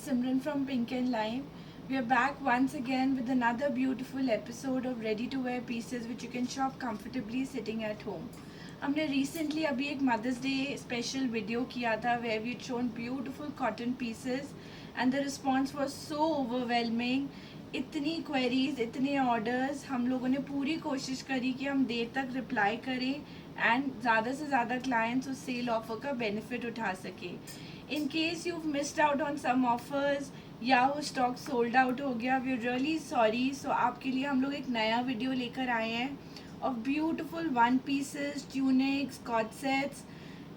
Simran from Pink and Lime. We are back once again with another beautiful episode of ready to wear pieces which you can shop comfortably sitting at home. हमने recently अभी एक Mother's Day special video किया था where we had shown beautiful cotton pieces and the response was so overwhelming. इतनी queries, इतने orders, हम लोगों ने पूरी कोशिश करी कि हम देर तक reply करें and ज़्यादा से ज़्यादा clients उस sale offer का benefit उठा सके. In case you've missed out on some offers या वो स्टॉक सोल्ड आउट हो गया, वी आर रियली सॉरी. सो आपके लिए हम लोग एक नया वीडियो लेकर आए हैं of beautiful one pieces, tunics, co-ord sets,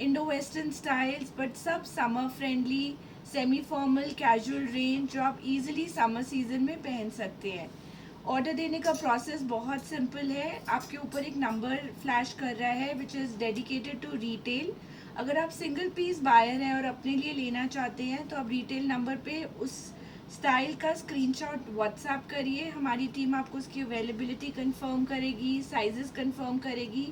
Indo western styles, but सब summer friendly, semi formal, casual range जो आप इजीली समर सीजन में पहन सकते हैं. ऑर्डर देने का प्रोसेस बहुत सिंपल है. आपके ऊपर एक नंबर फ्लैश कर रहा है which is dedicated to retail. अगर आप सिंगल पीस बायर हैं और अपने लिए लेना चाहते हैं तो आप रिटेल नंबर पे उस स्टाइल का स्क्रीनशॉट व्हाट्सएप करिए. हमारी टीम आपको उसकी अवेलेबिलिटी कंफर्म करेगी, साइजेस कंफर्म करेगी,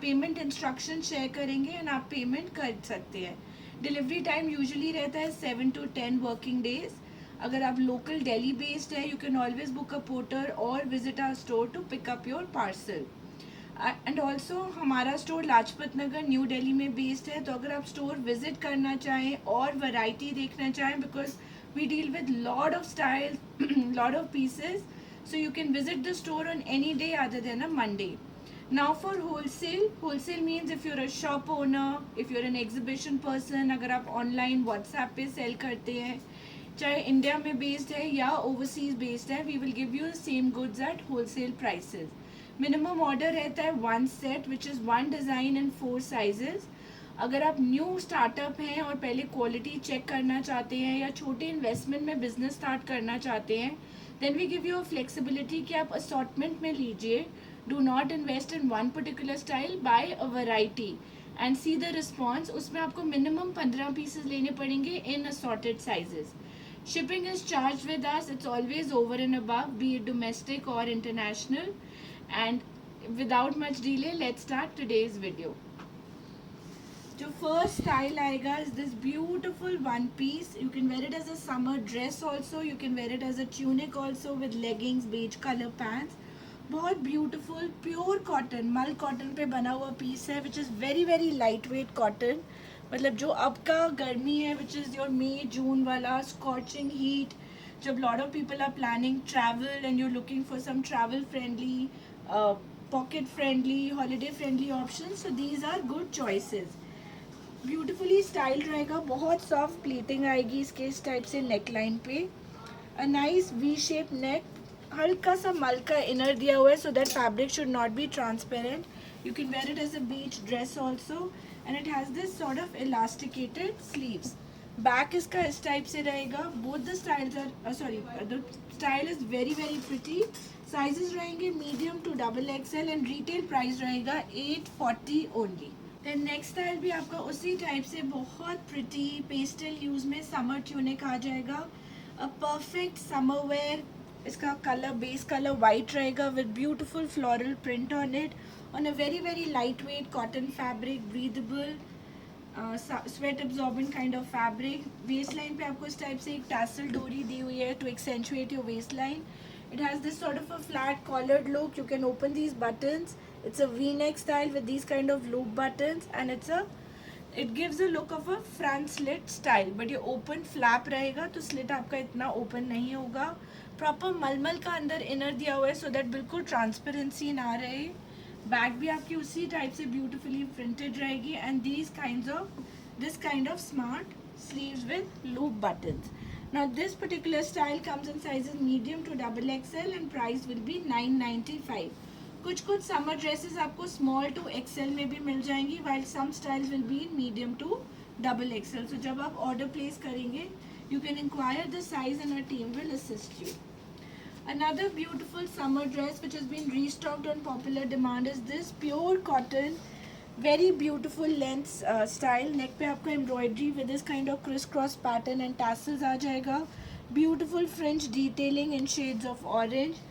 पेमेंट इंस्ट्रक्शन शेयर करेंगे एंड आप पेमेंट कर सकते हैं. डिलीवरी टाइम यूजुअली रहता है 7 to 10 वर्किंग डेज. अगर आप लोकल दिल्ली बेस्ड है, you can always book a porter और visit our store to pick up your parcel. And also हमारा स्टोर लाजपत नगर न्यू दिल्ली में बेस्ड है. तो अगर आप स्टोर विजिट करना चाहें और वैरायटी देखना चाहें, because we deal with lot of styles, lot of pieces, so you can visit the store on any day other than a Monday. Now for wholesale means if you're a shop owner, if you're an exhibition person, अगर आप online WhatsApp पे sell करते हैं, चाहे India में based है या overseas based है, we will give you the same goods at wholesale prices. Minimum order रहता है 1 set which is 1 design in 4 sizes. अगर आप न्यू स्टार्टअप हैं और पहले क्वालिटी चेक करना चाहते हैं या छोटे इन्वेस्टमेंट में बिजनेस स्टार्ट करना चाहते हैं, then we give you a flexibility कि आप असॉर्टमेंट में लीजिए. Do not invest in one particular style, buy a variety and see the response. उसमें आपको मिनिमम 15 पीसेस लेने पड़ेंगे in assorted sizes. Shipping is charged with us. It's always over and above, be it domestic or international. And without much delay, let's start today's video. जो first style आएगा is this beautiful one piece. You can wear it as a summer dress also. You can wear it as a tunic also with leggings, beige color pants. बहुत beautiful pure cotton, मल cotton पे बना हुआ piece है which is very very lightweight cotton. मतलब जो अब का गर्मी है which is your May June वाला स्कॉचिंग हीट, जब lot of people are planning travel and you looking for some travel friendly, pocket friendly, holiday friendly option, so these are good choices. Beautifully styled रहेगा, बहुत soft plating आएगी इसके इस type से neck line पे. A nice V shape नेक, हल्का सा मल का इनर दिया हुआ है so that fabric should not be transparent. You can wear it as a beach dress also and it has this sort of elasticated sleeves. Back इसका इस टाइप से रहेगा. Both the styles are the style is very very pretty. Sizes रहेंगे medium to XXL and retail price रहेगा 840 only. Then next style भी आपका उसी type से बहुत pretty pastel use में summer tunic आ जाएगा. A perfect summer wear. इसका कलर बेस कलर वाइट रहेगा with beautiful floral print on it on a very very lightweight cotton fabric, breathable, sweat absorbent kind of fabric. Waistline पे आपको इस type से एक tassel डोरी दी हुई है to accentuate your waistline. It has this sort of a flat collared look. You can open these buttons. It's a V-neck style with these kind of loop buttons and it gives a look of a front slit style, but ये open flap रहेगा तो slit आपका इतना open नहीं होगा. Proper मलमल का अंदर इनर दिया हुआ है सो दैट बिल्कुल ट्रांसपेरेंसी ना रहे. बैक भी आपकी उसी टाइप से ब्यूटिफुली प्रिंटेड रहेगी and this kind of smart sleeves with loop buttons. Now this particular style comes in sizes medium to XXL and price will be 995. कुछ समर ड्रेसेस आपको स्मॉल टू XL में भी मिल जाएंगी while some styles will be in medium to XXL. So जब आप order place करेंगे you can inquire the size and our team will assist you. Another beautiful summer dress which has been restocked on popular demand is this pure cotton, very beautiful length style. Neck पे आपको embroidery with this kind of crisscross pattern and tassels आ जाएगा. Beautiful fringe detailing in shades of orange.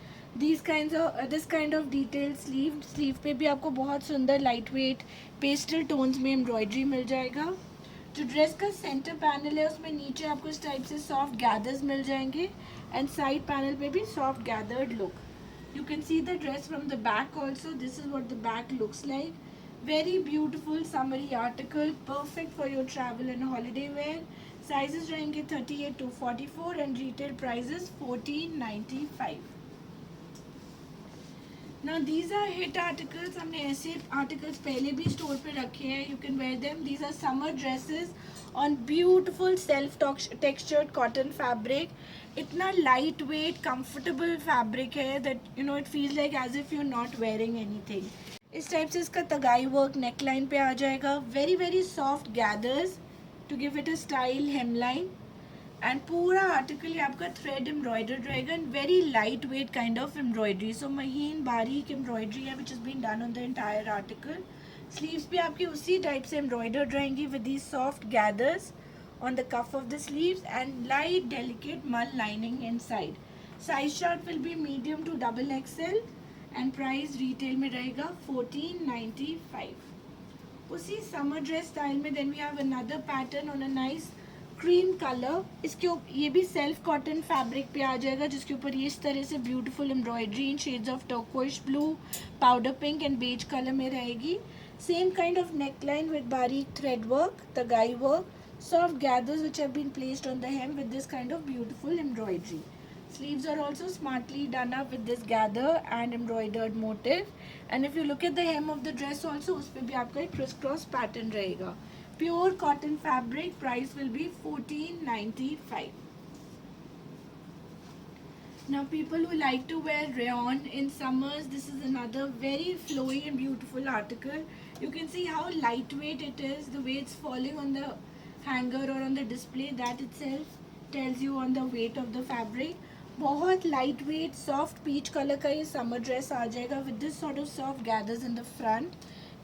This kind of detailed sleeve पे भी आपको बहुत सुंदर lightweight pastel tones में embroidery मिल जाएगा. जो ड्रेस का सेंटर पैनल है उसमें नीचे आपको इस टाइप से सॉफ्ट गैदर्स मिल जाएंगे एंड साइड पैनल पे भी soft gathered look. You can see the dress from the back also. This is what the back looks like. Very beautiful summery article, perfect for your travel and holiday wear. Sizes रहेंगे 38 to 44 and retail prices 14.95. Now these are hit articles. हमने ऐसे articles पहले भी store पे रखे हैं. You can wear them. These are summer dresses on beautiful self textured cotton fabric. इतना light weight, comfortable fabric है that you know it feels like as if you're not wearing anything. इस type से इसका तगाई work neckline पे आ जाएगा. Very very soft gathers to give it a style hemline. And पूरा article ये आपका थ्रेड एम्ब्रॉयडर्ड रहेगा and very light weight kind of embroidery. So महीन बारीक एम्ब्रॉयडरी है which is been done on the entire article. Sleeves भी आपकी उसी टाइप से एम्ब्रॉयडर्ड रहेंगी with the soft gathers on the cuff of the sleeves and light delicate mul lining inside. Size chart will be medium to XXL and price retail में रहेगा 14.95. उसी summer dress style में then we have another pattern on a nice cream colour. इसके ये भी self cotton fabric पे आ जाएगा जिसके ऊपर ये इस तरह से beautiful embroidery in shades of turquoise blue, powder pink and beige colour में रहेगी. Same kind of neckline with बारीक थ्रेड वर्क, तगाई work, soft gathers which have been placed on the hem with this kind of beautiful embroidery. Sleeves are also smartly done up with this gather and embroidered motif. And if you look at the hem of the dress also, उस पे भी आपका एक criss-cross pattern रहेगा. Pure cotton fabric. Price will be 14.95. Now people who like to wear rayon in summers, this is another very flowy and beautiful article. You can see how lightweight it is. The way it's falling on the hanger or on the display, that itself tells you on the weight of the fabric. बहुत lightweight soft peach color का ये summer dress आ जाएगा with this sort of soft gathers in the front.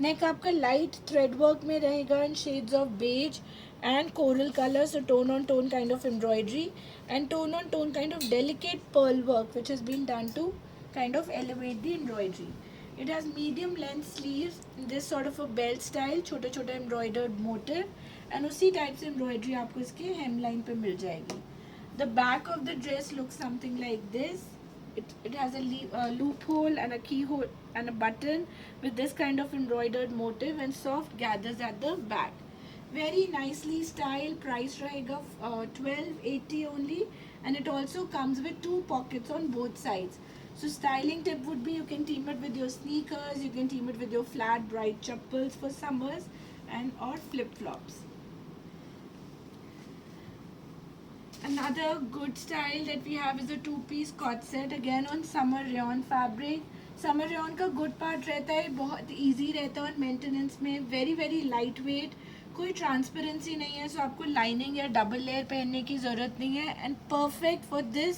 नेक आपका light thread work में रहेगा in shades of beige and coral colour. So tone on tone kind of embroidery and tone on tone kind of delicate pearl work which has been done to kind of elevate the embroidery. It has medium length sleeves in this sort of a belt style, छोटे छोटे embroidered motif and उसी type से embroidery आपको इसके हेम line पे मिल जाएगी. The back of the dress look something like this. It has a loophole and a keyhole and a button with this kind of embroidered motif and soft gathers at the back. Very nicely styled. Price rahega 12.80 only, and it also comes with 2 pockets on both sides. So styling tip would be you can team it with your sneakers, you can team it with your flat bright chappals for summers and or flip flops. Another good style that we have is a 2-piece cord set again on summer rayon fabric. Summer rayon का good part रहता है, बहुत easy रहता है और maintenance में very very light weight, कोई transparency नहीं है, so आपको lining या double layer पहनने की ज़रूरत नहीं है and perfect for this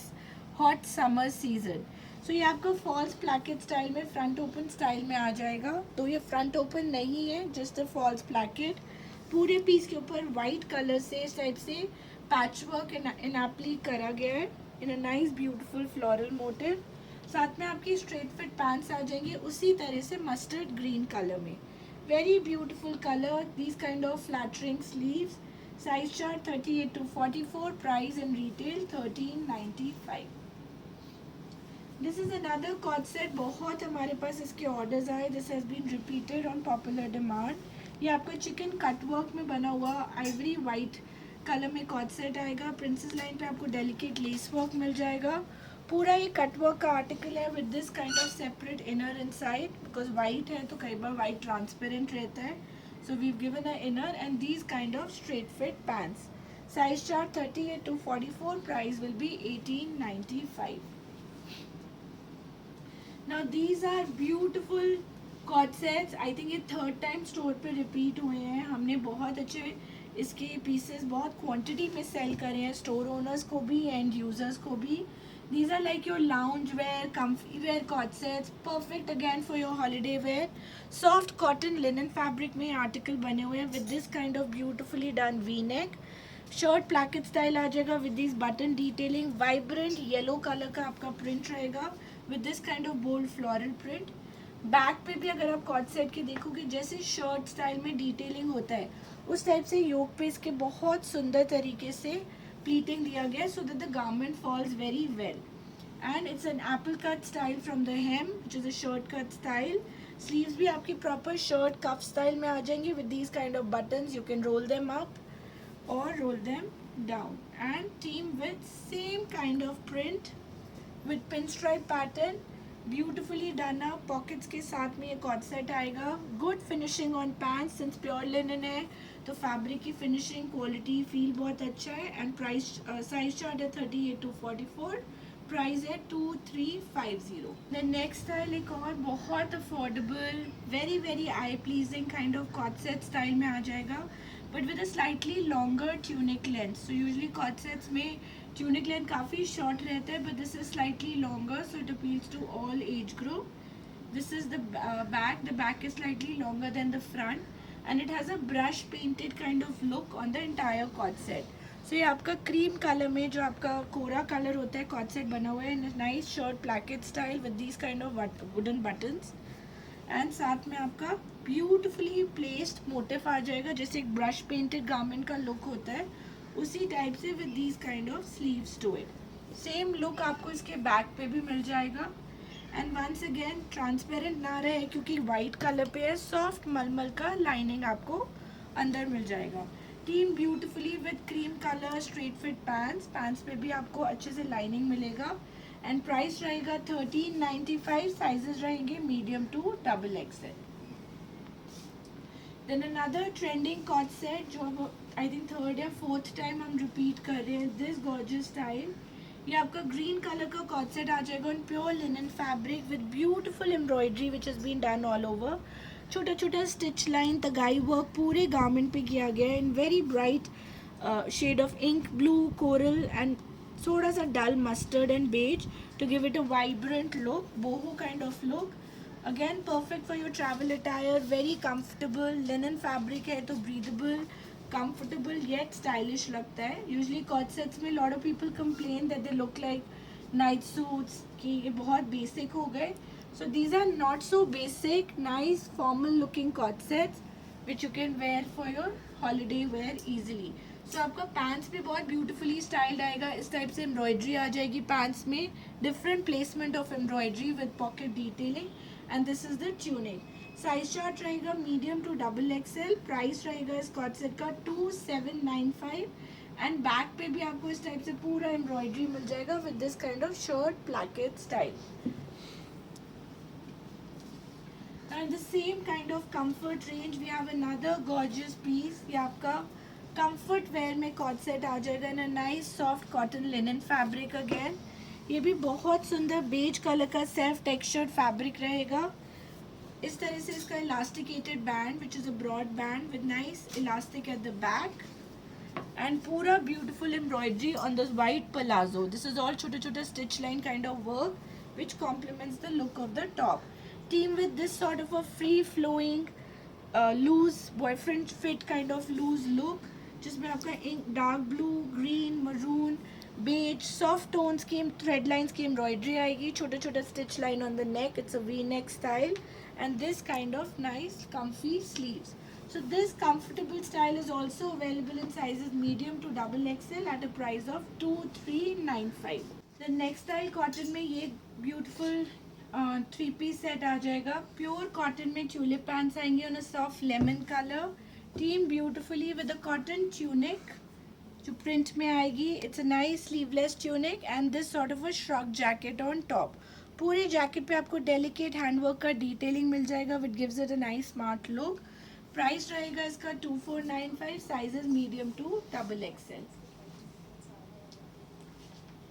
hot summer season. So ये आपका false placket style में front open style में आ जाएगा. तो ये front open नहीं है, just a false placket. पूरे पीस के ऊपर white color से इस टाइप से पैच वर्क इनएप्ली करा गया है in a nice beautiful floral motif. साथ में आपकी स्ट्रेट फिट पैंट्स आ जाएंगे उसी तरह से मस्टर्ड ग्रीन कलर में. Very beautiful colour. These kind of flattering sleeves. Size chart 38 to 44. Price in retail 13.95. This is another cord set. बहुत हमारे पास इसके ऑर्डर्स आए. This has been repeated on popular demand. ये आपका चिकन कट वर्क में बना हुआ आइवरी वाइट कलर में कॉर्ड सेट आएगा. प्रिंसेस लाइन पे आपको डेलिकेट लेस वर्क मिल जाएगा. पूरा ये कट वर्क का आर्टिकल है with this kind of separate inner inside because white है तो कई बार वाइट ट्रांसपेरेंट रहता है. So we given a inner and these kind of straight fit pants. Size chart 38 to 44. Price will be 18.95. Now these are beautiful cord sets. I think ये third time store पे repeat हुए हैं. हमने बहुत अच्छे इसके पीसेस बहुत quantity में सेल करे हैं स्टोर ओनर्स को भी एंड यूजर्स को भी. These are like your lounge wear, comfy wear coord sets, perfect again for your holiday wear. Soft cotton linen fabric में आर्टिकल बने हुए हैं with this kind of beautifully done V neck. Shirt placket style आ जाएगा with this button detailing. Vibrant yellow colour का आपका print रहेगा with this kind of bold floral print. Back पे भी अगर आप कॉट सेट के देखोगे जैसे शर्ट स्टाइल में डिटेलिंग होता है उस टाइप से योक पे इसके बहुत सुंदर तरीके से प्लीटिंग दिया गया है so that the garment falls very well. And it's an apple cut style from the hem, which is a shirt cut style. Sleeves भी आपकी proper shirt cuff style में आ जाएंगी with these kind of buttons. You can roll them up or roll them down. And team with same kind of print with pinstripe pattern. Beautifully done up. Pockets के साथ में ये cot set आएगा. Good finishing on pants since pure linen है तो fabric की finishing quality feel बहुत अच्छा है. एंड प्राइस साइज चार्ट है 38 to 44. प्राइस है 2350. द नेक्स्ट स्टाइल एक और बहुत affordable very very eye pleasing kind of cord set style में आ जाएगा but with a slightly longer tunic length. So usually cord sets में ट्यूनिक लेंथ काफ़ी शॉर्ट रहता है but this is slightly longer so it appeals to all age group. This is the back. The back is slightly longer than the front and it has a brush painted kind of look on the entire cord set. So ये आपका cream colour में जो आपका कोरा colour होता है cord set बना हुआ है. Nice shirt placket style with these kind of wooden buttons and साथ में आपका ब्यूटिफुली प्लेस्ड मोटिफ आ जाएगा जैसे एक ब्रश पेंटेड गारमेंट का लुक होता है उसी टाइप से with these kind of sleeves to it. Same look आपको इसके बैक पे भी मिल जाएगा. एंड वंस अगेन ट्रांसपेरेंट ना रहे क्योंकि वाइट कलर पे है सॉफ्ट मलमल का लाइनिंग आपको अंदर मिल जाएगा. Team beautifully with cream colour straight fit pants पे भी आपको अच्छे से लाइनिंग मिलेगा. एंड प्राइस रहेगा 1395. साइजेस रहेंगे medium to double XL. Then another trending cord set जो आई थिंक थर्ड या फोर्थ टाइम हम रिपीट कर रहे हैं. दिस गॉर्जियस स्टाइल ये आपका ग्रीन कलर का कॉट सेट आ जाएगा on pure linen fabric with beautiful embroidery which has been done all over. छोटा छोटा स्टिच लाइन तगाई वर्क पूरे गारमेंट पे किया गया है in very bright shade of ink blue coral and थोड़ा सा dull mustard and beige to give it a vibrant look boho kind of look. Again perfect for your travel attire. Very comfortable linen fabric है तो breathable comfortable yet stylish लगता है. Usually coord sets में lot of people complain that they look like night suits कि ये बहुत basic हो गए. So these are not so basic, nice formal looking cord sets which you can wear for your holiday wear easily. So आपका pants भी बहुत beautifully styled आएगा. इस टाइप से एम्ब्रॉयडरी आ जाएगी पैंट्स में. Different placement of embroidery with pocket detailing and this is the tunic. Size chart रहेगा medium to double XL. Price रहेगा इस कॉट सेट का 2795. एंड बैक पे भी आपको इस टाइप से पूरा एम्ब्रॉयडरी मिल जाएगा with this kind of shirt placket style. And the same kind of comfort range we have another gorgeous piece. ये आपका कंफर्ट वेयर में कॉट सेट आ जाएगा in a nice soft cotton linen fabric. Again ये भी बहुत सुंदर beige colour का सेल्फ टेक्सचर्ड फैब्रिक रहेगा. इस तरह से इसका elasticated band which is a broad band with nice elastic at the back and पूरा beautiful embroidery on this white palazzo. This is all छोटे छोटे stitch line kind of work which compliments the look of the top. Team with this sort of a free flowing loose boyfriend fit kind of loose look जिसमें आपका ink dark blue green maroon beige soft tones की thread lines की embroidery आएगी. छोटे छोटे stitch line on the neck. It's a V neck style and this kind of nice comfy sleeves. So this comfortable style is also available in sizes medium to double XL at a price of 2395. The next style cotton में ये beautiful three piece set आ जाएगा. Pure cotton में tulip pants आएंगे on a soft lemon colour. Team beautifully with a cotton tunic जो print में आएगी. It's a nice sleeveless tunic and this sort of a shrug jacket on top. पूरे jacket पे आपको delicate handwork का detailing मिल जाएगा with gives it a nice smart look. Price रहेगा इसका 2495. Sizes medium to double XL.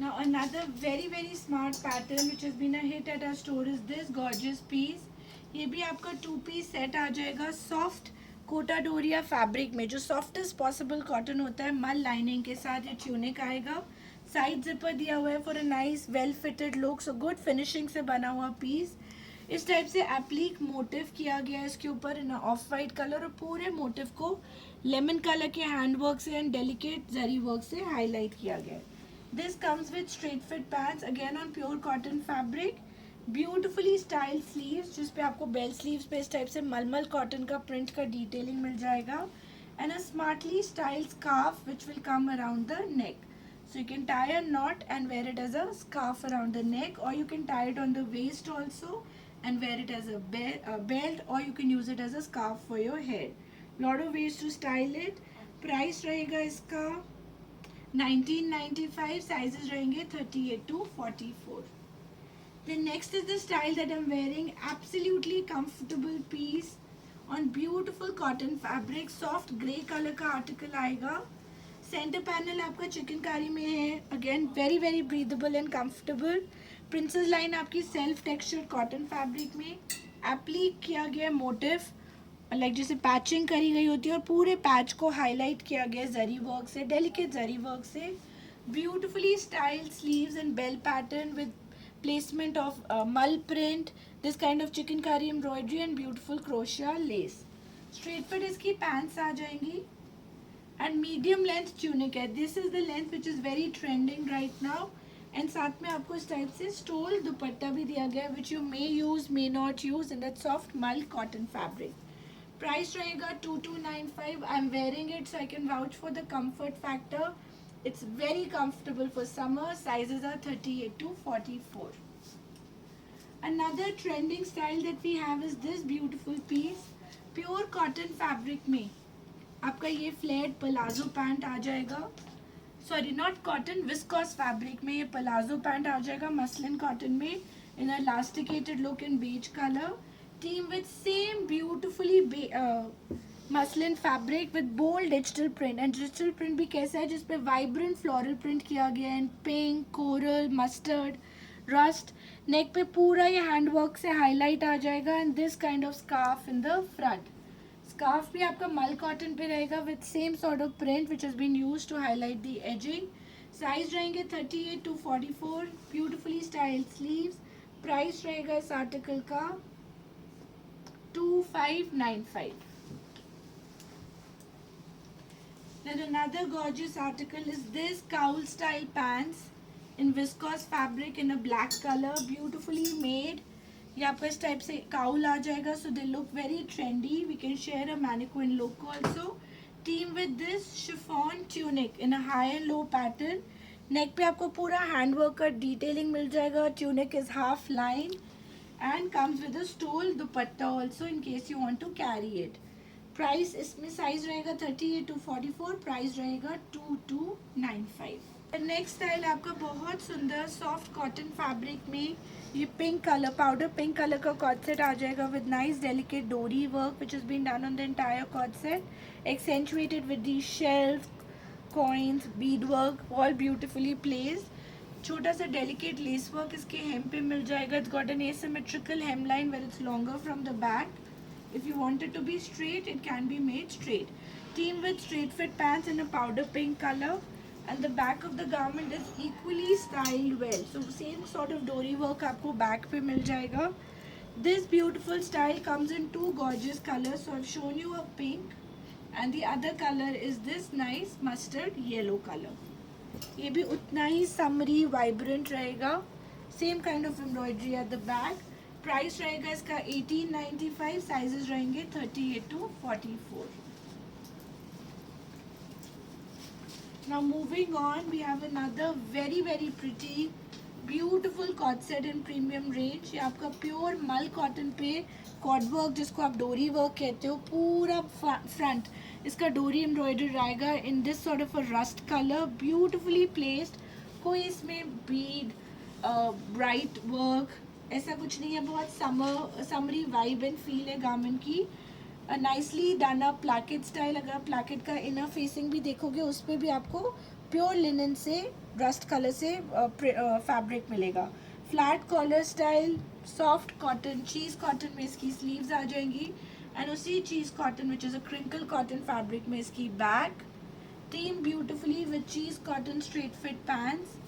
Now another very very smart pattern which has been a hit at our store is this gorgeous piece. ये भी आपका 2 piece set आ जाएगा soft कोटाडोरिया fabric में जो softest possible cotton होता है. मल लाइनिंग के साथ ये ट्यूनिक आएगा. साइड जिपर दिया हुआ है for a nice well fitted look. So good finishing से बना हुआ पीस. इस टाइप से एप्लीक मोटिव किया गया है इसके ऊपर इन ऑफ वाइट कलर और पूरे मोटिव को लेमन कलर के हैंडवर्क से एंड डेलिकेट जरी वर्क से हाईलाइट किया गया है. This comes with straight fit pants again on pure cotton fabric. Beautifully style sleeves जिस पे आपको बेल स्लीव्स पे इस टाइप से मलमल कॉटन का प्रिंट का डिटेलिंग मिल जाएगा, and a smartly style scarf which will come around the neck. So you can tie a knot and wear it as a scarf around the neck, or you can tie it on the waist also and wear it as a belt, or you can use it as a scarf for your hair. Lot of ways to style it. Price रहेगा इसका 1995. Sizes रहेंगे 38 to 44. Then next is the style that I'm wearing. Absolutely comfortable piece on beautiful cotton fabric. Soft grey color का article आएगा. Center panel आपका चिकनकारी में है. Again very very breathable and comfortable. Princess line आपकी self textured cotton fabric में applique किया गया motif, like जैसे पैचिंग करी गई होती है, और पूरे पैच को हाईलाइट किया गया जरी वर्क से, डेलिकेट जरी वर्क से. Beautifully styled sleeves and bell pattern with placement of mull print, this kind of chickpeas embroidery and beautiful crochet lace. Straight fit इसकी pants आ जाएंगी and medium length tunic है. This is the length which is very trending right now, and साथ में आपको इस type से stole दुपट्टा भी दिया गया है which you may use may not use in that soft mull cotton fabric. Price रहेगा 2295. I'm wearing it so I can vouch for the comfort factor. It's very comfortable for summer. Sizes are 38 to 44. Another trending style that we have is this beautiful piece. Pure cotton fabric में आपका ये flared palazzo pant आ जाएगा. Sorry, not cotton, viscose fabric में ये palazzo pant आ जाएगा muslin cotton में in a elasticated look in beige color. Team with same beautifully muslin fabric with bold digital print. And digital print भी कैसा है जिसपे vibrant floral print किया गया है, pink, coral, mustard, rust. Neck पे पूरा ये हैंडवर्क से हाईलाइट आ जाएगा. And this kind of scarf in the front. Scarf भी आपका मल कॉटन पे रहेगा with same sort of print which has been used to highlight the edging. Size रहेंगे 38 to 44. Beautifully styled sleeves. Price रहेगा इस article का 2595. Then another gorgeous article is this cowl style pants in viscose fabric in a black color, beautifully made. ये आपका इस type से cowl आ जाएगा, so they look very trendy. We can share a mannequin look also. Team with this chiffon tunic in a high and low pattern. Neck पे आपको पूरा handwork का detailing मिल जाएगा. Tunic is half line and comes with a stole dupatta also in case you want to carry it. Price इसमें size रहेगा 38 to 44. Price रहेगा 2295. Next style आपका बहुत सुंदर सॉफ्ट कॉटन फैब्रिक में ये pink colour, powder pink colour का coord set आ जाएगा with nice delicate dori work which is been done on the entire coord set, accentuated with the shelf, coins, bead work, all beautifully placed. छोटा सा delicate lace work इसके हेम पे मिल जाएगा. It's got an asymmetrical hemline where it's longer from the back. If you want it to be straight, it can be made straight. Team with straight fit pants in a powder pink color, and the back of the garment is equally styled well. So same sort of dory work आपको back पे मिल जाएगा. This beautiful style comes in two gorgeous colors. So I've shown you a pink, and the other color is this nice mustard yellow color. ये भी उतना ही summery vibrant रहेगा. Same kind of embroidery at the back. Price रहेगा इसका 1895. Sizes रहेंगे 38 to 44. Now moving on, we have another very very pretty beautiful cord set in premium range. ये आपका pure मल कॉटन पे कॉर्ड वर्क जिसको आप डोरी वर्क कहते हो, पूरा फ्रंट इसका डोरी एम्ब्रॉयडरी आएगा इन this sort of a rust colour, beautifully placed. कोई इसमें बीड ब्राइट वर्क ऐसा कुछ नहीं है. बहुत समरी वाइब एंड फील है गारमेंट की. Nicely done up placate style. अगर आप प्लाकेट का इनर फेसिंग भी देखोगे उस पर भी आपको प्योर लिनन से रस्ट कलर से फैब्रिक मिलेगा. Flat collar style, soft cotton, cheese cotton में इसकी स्लीव्स आ जाएंगी, एंड उसी cheese cotton which is a crinkle cotton fabric में इसकी back. Team beautifully with cheese cotton straight fit pants.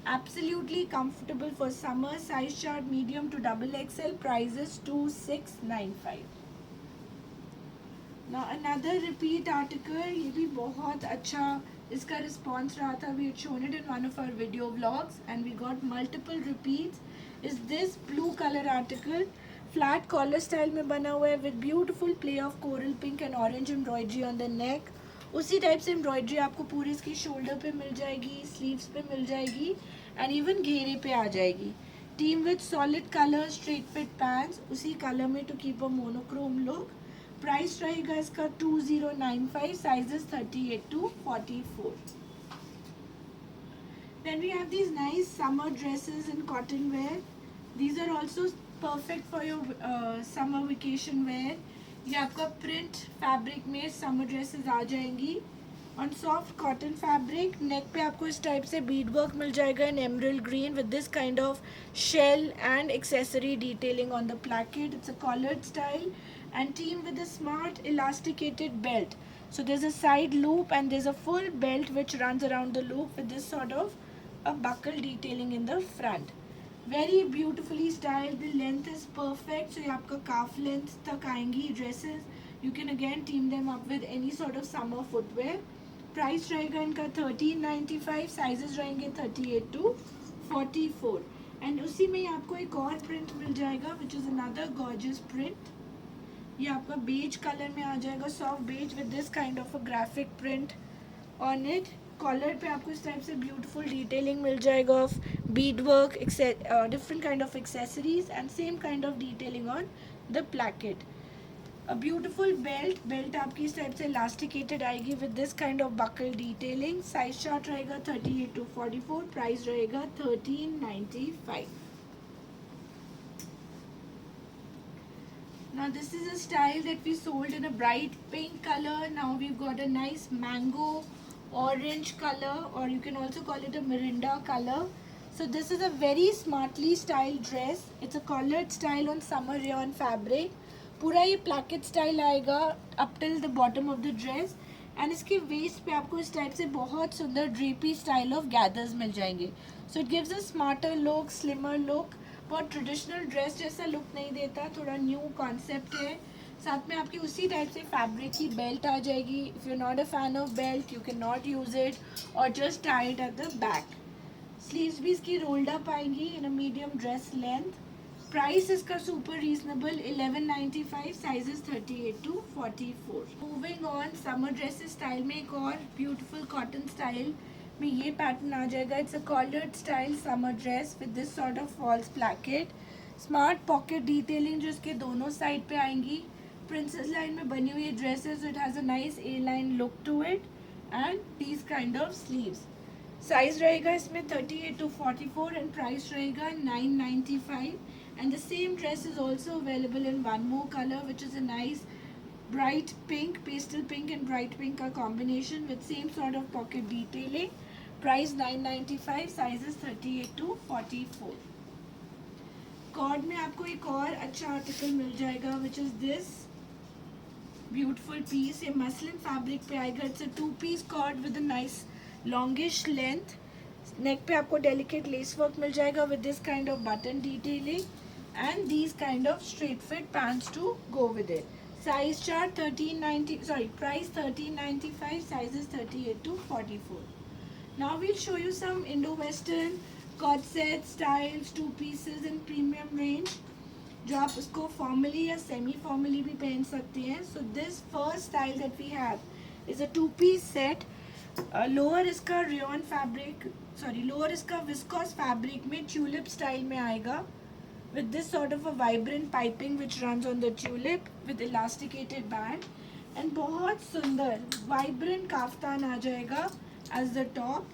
Absolutely comfortable for summer. Size chart medium to double XL. Price is 2695. Now another repeat article. ये भी बहुत अच्छा इसका response रहा था. We had shown it in one of our video vlogs and we got multiple repeats. Is this blue colour article. Flat collar style में बना हुआ है with beautiful play of coral pink and orange embroidery on the neck. उसी type से embroidery आपको पूरी इसकी shoulder पे मिल जाएगी, स्लीव्स पे मिल जाएगी एंड इवन घेरे पे आ जाएगी. Team with solid colour straight fit pants उसी कलर में to keep a monochrome look. Price रहेगा इसका 2095, sizes 38 to 44. Then we have these nice summer dresses in cotton wear. These are also perfect for your summer vacation wear. ये आपका print fabric में summer dresses आ जाएंगी on soft cotton fabric. Neck पे आपको इस टाइप से bead work मिल जाएगा in emerald green with this kind of shell and accessory detailing on the placket. It's a collared style and team with a smart elasticated belt. So there's a side loop and there's a full belt which runs around the loop with this sort of a buckle detailing in the front. Very beautifully styled. The length is perfect. So ये आपका calf length तक आएंगी dresses. You can again team them up with any sort of summer footwear. Price रहेगा इनका 1395. Sizes रहेंगे 38 to 44. And उसी में ही आपको एक और print मिल जाएगा which is another gorgeous print. ये आपका बेज कलर में आ जाएगा, soft beige with this kind of a graphic print on it. Collar पे आपको इस टाइप से ब्यूटीफुल डिटेलिंग मिल जाएगा of bead work, different kind of accessories and same kind of detailing on the placket. A beautiful belt आपकी इस type से elasticated आएगी with this kind of buckle detailing. Size chart रहेगा 38 to 44. Price रहेगा 1395. Now this is a style that we sold in a bright pink color. Now we've got a nice mango orange color, or you can also call it a Mirinda color. So this is a very smartly styled dress. It's a collared style on summer rayon fabric. पूरा ये placket style आएगा up till the bottom of the dress. And इसके waist पे आपको इस type से बहुत सुंदर drapey style of gathers मिल जाएंगे. So it gives a smarter look, slimmer look. बहुत ट्रेडिशनल ड्रेस जैसा लुक नहीं देता, थोड़ा न्यू कॉन्सेप्ट है. साथ में आपकी उसी टाइप से फैब्रिक की बेल्ट आ जाएगी. If you not a fan of belt you can not use it और just tie it at the back. Sleeves भी इसकी रोल्ड अप आएंगी in a medium dress length. Price इसका super reasonable 1195. Sizes 38 to 44. Moving on summer dresses style में एक और beautiful cotton style में ये पैटर्न आ जाएगा. It's a collared style summer dress with this sort of false placket. Smart pocket detailing जो इसके दोनों साइड पे आएंगी. प्रिंसेस लाइन में बनी हुई dresses. It has a nice A line look to it and these kind of sleeves. Size रहेगा इसमें 38 to 44 एंड प्राइस रहेगा 995. And the same dress is also available in one more colour which is a nice bright pink, pastel pink and bright pink का combination with same sort of pocket detailing. Price 995. Sizes 38 to 44. Cord में आपको एक और अच्छा article मिल जाएगा which is this beautiful piece. ये muslin fabric पे आएगा. It's a 2-piece cord with a nice longish length. Neck पे आपको डेलिकेट लेस वर्क मिल जाएगा with this kind of button detailing and these kind of straight fit pants to go with it. Size chart 1390, sorry, price 1395. Sizes 38 to 44. Now we'll show you some Indo-Western cord set styles, 2 pieces in premium range, जो आप उसको formally या semi formally भी पहन सकते हैं. So this first style that we have is a 2-piece set. Lower इसका rayon fabric, sorry, lower इसका viscose fabric में tulip style में आएगा with this sort of a vibrant piping which runs on the tulip with elasticated band. And बहुत सुंदर vibrant kaftan आ जाएगा as the top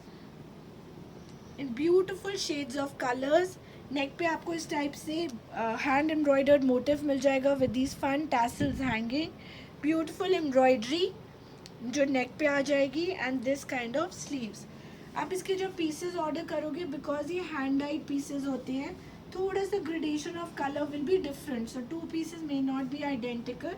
in beautiful shades of colors. नेक पे आपको इस टाइप से hand embroidered motif मिल जाएगा with these fun tassels hanging. Beautiful embroidery जो नेक पे आ जाएगी and this kind of sleeves. आप इसके जो pieces order करोगे because ये hand dyed pieces होते हैं, थोड़ा सा gradation of color will be different. So 2 pieces may not be identical,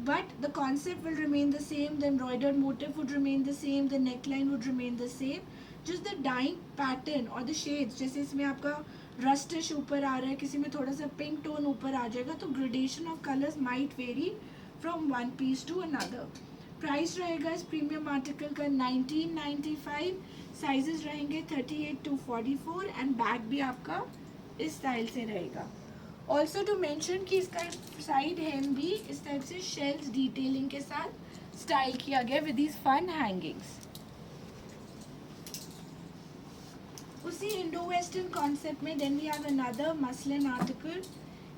but the concept will remain the same. The embroidered motif would remain the same. The neckline would remain the same. Just the dyeing pattern or the shades. जैसे इसमें आपका rustish ऊपर आ रहा है, किसी में थोड़ा सा pink tone ऊपर आ जाएगा, तो gradation of colors might vary from one piece to another. Price रहेगा इस प्रीमियम आर्टिकल का 1995. साइजेस रहेंगे 38 to 44 एंड बैग भी आपका इस स्टाइल से रहेगा. ऑल्सो टू मेंशन कि इसका साइड हेम भी इस टाइप से शेल्स डिटेलिंग के साथ स्टाइल किया गया विद दीज फन हैंगिंग्स. उसी इंडो वेस्टर्न कॉन्सेप्ट में then we have another muslin article.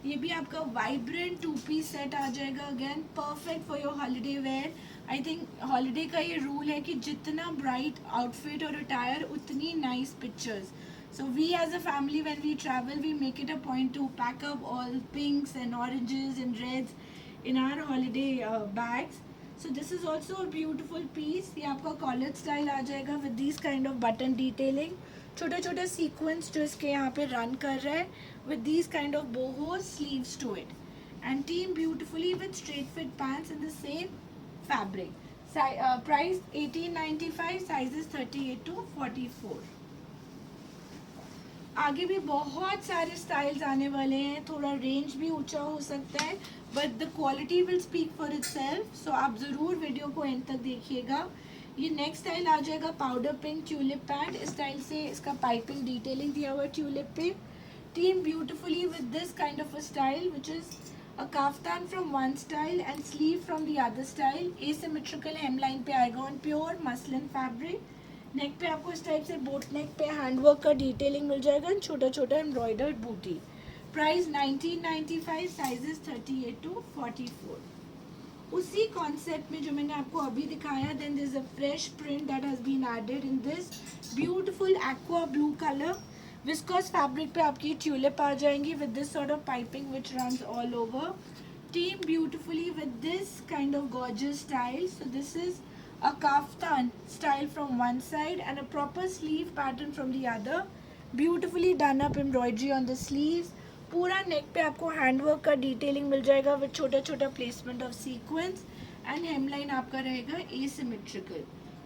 ये भी आपका वाइब्रेंट टू पीस सेट आ जाएगा. Again perfect for your holiday wear. I think holiday का ये रूल है कि जितना ब्राइट आउटफिट और अटायर उतनी nice pictures. So we as a family when we travel we make it a point to pack up all pinks and oranges and reds in our holiday bags. So this is also a beautiful piece. ये आपका college style आ जाएगा with these kind of button detailing. छोटे छोटे sequence जो इसके यहाँ पे रन कर रहा है with these kind of boho sleeves to it. And team beautifully with straight fit pants in the same fabric. Price 1895, sizes 38 to 44. आगे भी बहुत सारे स्टाइल्स आने वाले हैं. थोड़ा रेंज भी ऊंचा हो सकता है but the quality will speak for itself. So आप ज़रूर वीडियो को एंड तक देखिएगा. ये नेक्स्ट स्टाइल आ जाएगा पाउडर पिंक ट्यूलिप पैंट. इस स्टाइल से इसका पाइपिंग डिटेलिंग दिया हुआ है ट्यूलिप पे. Team beautifully with this kind of a style which is a kaftan from one style and sleeve from the other style. Asymmetrical hem line पे आएगा on pure muslin fabric. Neck पे आपको इस type से boat नेक पे handwork का detailing मिल जाएगा. छोटा छोटा एम्ब्रॉयडर्ड बूटी. Price 1995, sizes 38 to 44. उसी कॉन्सेप्ट में जो मैंने आपको अभी दिखाया then this a fresh print that has been added in this beautiful aqua blue colour. Viscose fabric पे आपकी ट्यूलिप आ जाएंगी with this sort of piping which runs all over. Team beautifully with this kind of gorgeous style. So this is a kaftan style from one side and a proper sleeve pattern from the other. Beautifully done up embroidery on the sleeves. पूरा नेक पे आपको handwork का detailing मिल जाएगा with छोटा छोटा placement of sequence and hemline आपका रहेगा asymmetrical.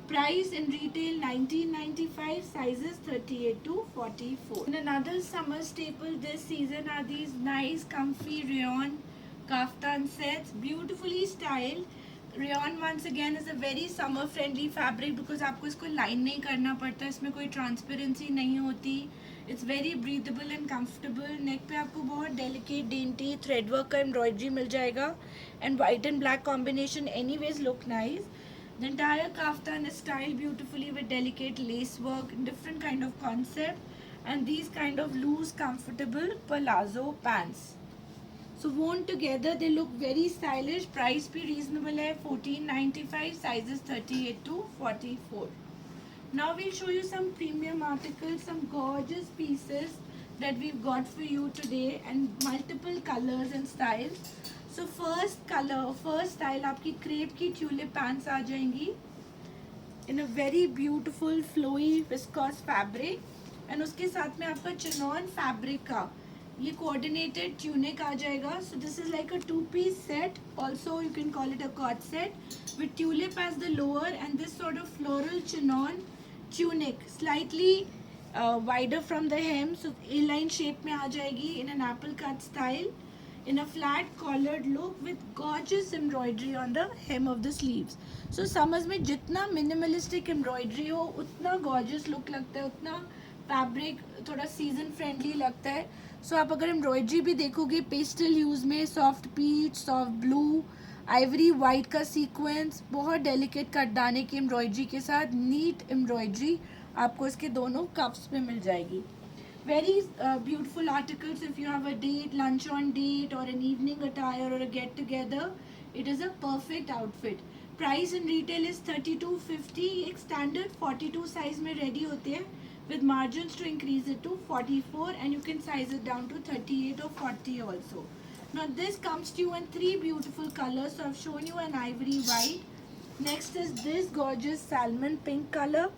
Price in retail 1995, sizes 38 to 44. In another summer staple this season are these nice comfy rayon kaftan sets, beautifully styled. Rayon once again is a very summer friendly fabric because आपको इसको line नहीं करना पड़ता. इसमें कोई transparency नहीं होती. It's very breathable and comfortable. Neck पे आपको बहुत डेलिकेट डेंटी थ्रेड वर्क का एम्ब्रॉयडरी मिल जाएगा and white and black combination any ways look nice. The entire kaftan is style beautifully with delicate lace work different kind of concept and these kind of loose comfortable palazzo pants. So worn together they look very stylish. Price भी reasonable है 1495, sizes 38 to 44. Now we'll show you some premium articles, some gorgeous pieces that we've got for you today and multiple colors and styles. So first style आपकी crepe की tulip pants आ जाएंगी in a very beautiful flowy viscose fabric and उसके साथ में आपका chinon fabric का ये coordinated tunic आ जाएगा. So this is like a 2-piece set. Also you can call it a cord set with tulip as the lower and this sort of floral chiffon tunic slightly wider from the hem. So A line shape में आ जाएगी in an apple cut style in a flat collared look with gorgeous embroidery on the hem of the sleeves. So समझ में जितना minimalistic embroidery हो उतना gorgeous look लगता है, उतना फैब्रिक थोड़ा सीजन फ्रेंडली लगता है. सो आप अगर एम्ब्रॉयडरी भी देखोगे पेस्टल ह्यूज में soft peach, soft blue, ivory white का सीक्वेंस, बहुत डेलिकेट कटदाने की एम्ब्रॉयडरी के साथ नीट एम्ब्रॉयडरी आपको इसके दोनों कप्स में मिल जाएगी. Very beautiful articles if you have a date, lunch on date or an evening attire or a get together. It is a perfect outfit. Price in retail is 3250. एक standard 42 size में ready होते हैं with margins to increase it to 44 and you can size it down to 38 or 40 also. Now this comes to you in 3 beautiful colors. So I've shown you an ivory white. Next is this gorgeous salmon pink color.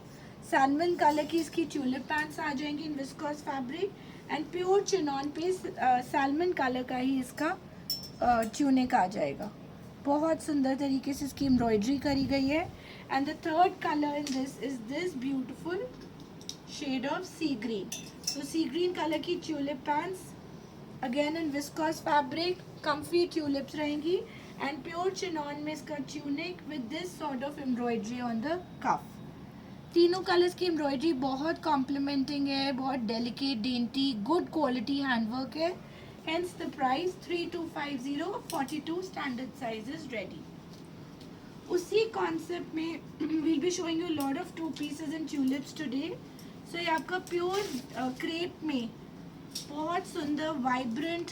Salmon colour की इसकी tulip pants आ जाएंगी in viscose fabric and pure chiffon पे salmon colour का ही इसका tunic आ जाएगा. बहुत सुंदर तरीके से इसकी एम्ब्रॉयडरी करी गई है. And the third colour in this is this beautiful shade of sea green. तो सी ग्रीन कलर की tulip pants again in viscose fabric, comfy tulips रहेंगी एंड प्योर चिनॉन में इसका tunic with this sort of embroidery on the cuff. तीनों colours की embroidery बहुत complementing है, बहुत delicate, dainty, good quality handwork है. Hence the price 3250, 42 standard sizes ready. उसी कॉन्सेप्ट में we'll be showing you a lot of two pieces in tulips today. So ये आपका प्योर क्रेप में बहुत सुंदर वाइब्रेंट,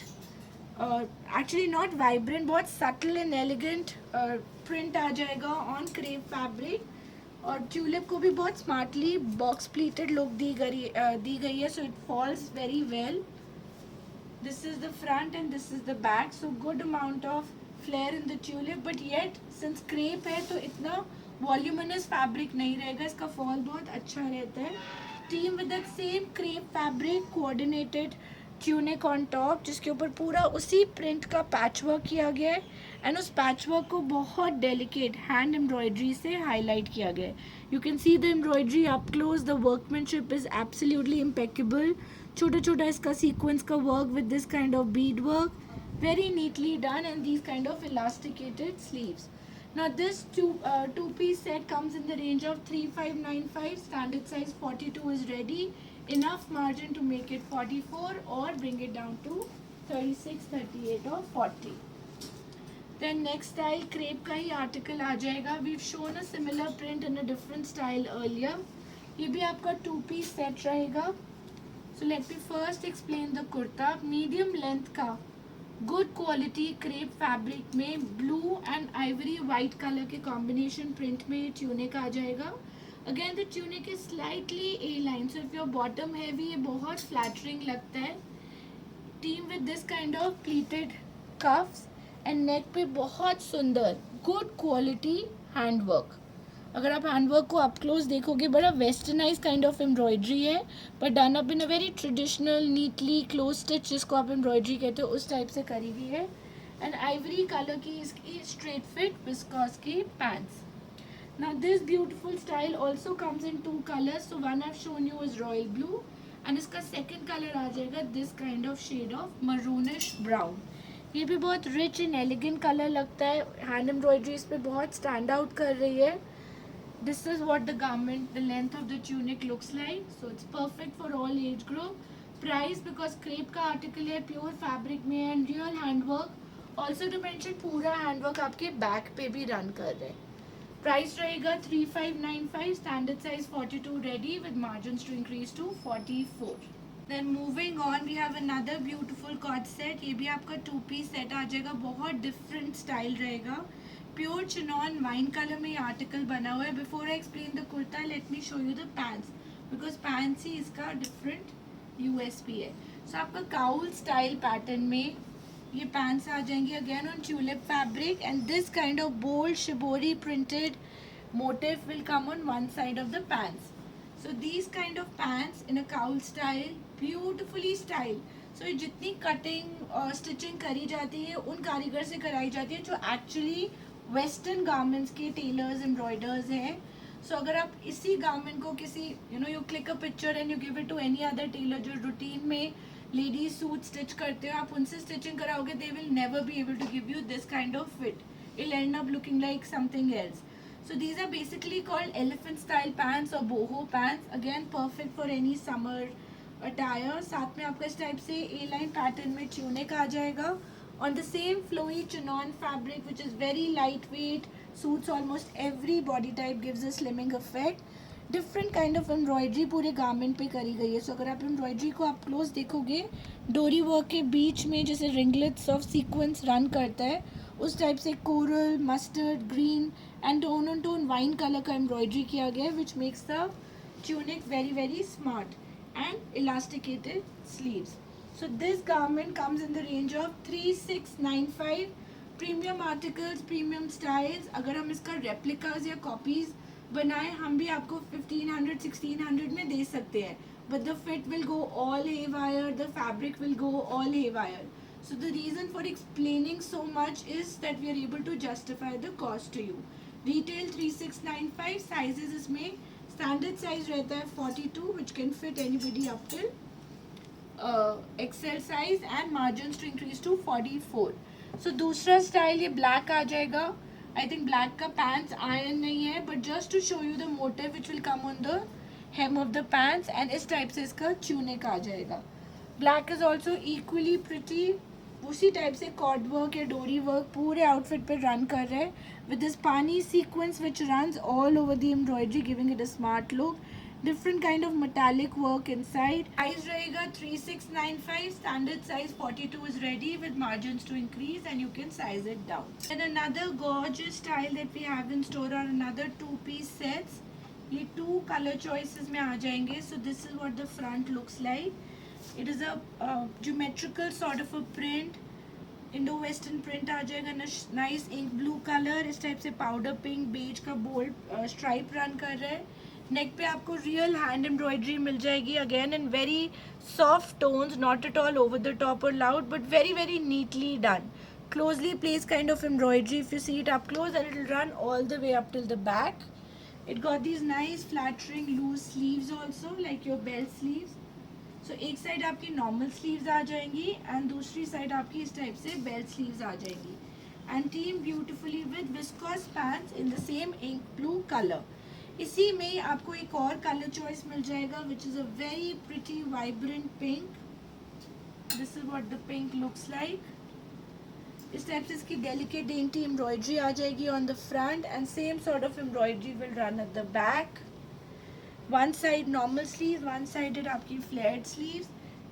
एक्चुअली नॉट वाइब्रेंट, बहुत subtle and elegant print आ जाएगा ऑन क्रेप फैब्रिक. और ट्यूलिप को भी बहुत स्मार्टली बॉक्स प्लीटेड लुक दी गई है, so it falls very well. This is the front and this is the back, so good amount of flare in the tulip, but yet since crepe है तो इतना voluminous fabric नहीं रहेगा, इसका fall बहुत अच्छा रहता है. Team with that same crepe fabric coordinated tunic on top, जिसके ऊपर पूरा उसी print का patchwork किया गया है, and उस patchwork को बहुत delicate hand embroidery से highlight किया गया है. You can see the embroidery up close. The workmanship is absolutely impeccable. छोटा छोटा इसका sequence का work with this kind of bead work, very neatly done, and these kind of elasticated sleeves. Now this two-piece set comes in the range of 3595. Standard size 42 is ready. Enough margin to make it 44 or bring it down to 36, 38 or 40. Then next style crepe का ही article आ जाएगा. We've shown a similar print in a different style earlier. ये भी आपका two-piece set रहेगा. So let me first explain the kurta. Medium length का good quality crepe fabric में blue and ivory white color के combination print में tunic आ जाएगा. Again the tunic is slightly A-line, so if your bottom heavy ये बहुत flattering लगता है. Team with this kind of pleated cuffs and neck पे बहुत सुंदर good quality handwork. अगर आप हैंडवर्क को अप क्लोज देखोगे, बड़ा वेस्टर्नाइज काइंड ऑफ एम्ब्रॉयडरी है, but done up in a very traditional neatly close stitch, जिसको आप एम्ब्रॉयडरी कहते हो, उस टाइप से करी हुई है. एंड आइवरी कलर की इसकी स्ट्रेट फिट विस्कॉस की pants. Now this beautiful style also comes in two colours. So one I have shown you is royal blue and इसका सेकेंड कलर आ जाएगा this kind of shade of maroonish brown. ये भी बहुत rich and elegant colour लगता है. Hand embroidery इस पर बहुत स्टैंड आउट कर रही है. This is what the garment, the length of the tunic looks like. So it's perfect for all age group. Price because crepe का article है, pure fabric में and real handwork. Also to mention पूरा handwork आपके back पे भी run कर रहे हैं. Price रहेगा 3595. Standard size 42 ready with margins to increase to 44. Then moving on, we have another beautiful cord set. ये भी आपका two piece set आ जाएगा, बहुत different style रहेगा. प्योर चिनॉन वाइन कलर में ये आर्टिकल बना हुआ है. Before I explain the kurta, let me show you the pants, because pants ही इसका डिफरेंट यूएसपी है. सो आपका काउल स्टाइल पैटर्न में ये पैंट्स आ जाएंगे again on tulip fabric and this kind of bold shibori printed motif will come on one side of the pants. So these kind of pants in a cowl style, beautifully styled. So ये जितनी cutting और stitching करी जाती है उन कारीगर से कराई जाती है जो एक्चुअली वेस्टर्न गारमेंट्स के टेलर्स एम्ब्रॉयडर्स हैं. सो अगर आप इसी गारमेंट को किसी you click a picture and you give it to any other tailor जो रूटीन में लेडीज सूट स्टिच करते हो, आप उनसे स्टिचिंग कराओगे, they will never be able to give you this kind of fit. It end up looking like something else. So these are basically called elephant style pants or boho pants. Again perfect for any summer attire. साथ में आपका इस type से A line pattern में tunic आ जाएगा. On the same flowy chinon fabric which is very lightweight, suits almost every body type, gives a slimming effect. Different kind of embroidery पूरे garment पे करी गई है. So अगर आप embroidery को आप close देखोगे, डोरी वर्क के बीच में जैसे ringlets of sequence run करता है, उस टाइप से coral, mustard, green and tone on tone wine colour का एम्ब्रॉयडरी किया गया है which makes the tunic very very smart and elasticated sleeves. So this garment comes in the range of 3695. Premium articles, premium styles. अगर हम इसका replicas या copies बनाएं, हम भी आपको 1500 1600 में दे सकते हैं, but the fit will go all haywire, the fabric will go all haywire. So the reason for explaining so much is that we are able to justify the cost to you. Retail 3695. Sizes इसमें standard size रहता है 42 which can fit anybody up till XL size and margins to increase to 44. So दूसरा style ये black आ जाएगा. I think black का pants iron नहीं है, but just to show you the motif which will come on the hem of the pants, and इस type से इसका tunic आ जाएगा. Black is also equally pretty. उसी टाइप से कॉर्ड वर्क या डोरी वर्क पूरे आउटफिट पे रन कर रहे हैं with this pani sequence which runs all over the embroidery, giving it a smart look. Different kind of metallic work inside. Size रहेगा 3695. Standard size 42 is ready with margins to increase, and you can size it down. And another gorgeous style that we have in store are another two-piece sets. ये two colour choices में आ जाएंगे. So this is what the front looks like. It is a geometrical sort of a print, Indo western print आ जाएगा. Nice ink blue colour, इस type से powder pink beige का bold stripe run कर रहा है. नेक पे आपको रियल हैंड एम्ब्रॉयडरी मिल जाएगी, again in very soft tones, not at all over the top और loud, but very very neatly done. Closely placed kind of embroidery. If you see it up close, and it will run all the way up till the back. It got these nice flattering loose sleeves also, like your belt sleeves. So एक side आपकी normal sleeves आ जाएंगी and दूसरी side आपकी इस type से belt sleeves आ जाएंगी. And team beautifully with viscose pants in the same ink blue color. इसी में आपको एक और color choice मिल जाएगा which is a very pretty vibrant pink. This is what the pink looks like. इस type से इसकी डेलिकेट डेंटी एम्ब्रॉयडरी आ जाएगी on the front, and same sort of embroidery will run at the back. One side normal sleeve, one sided आपकी flared sleeves.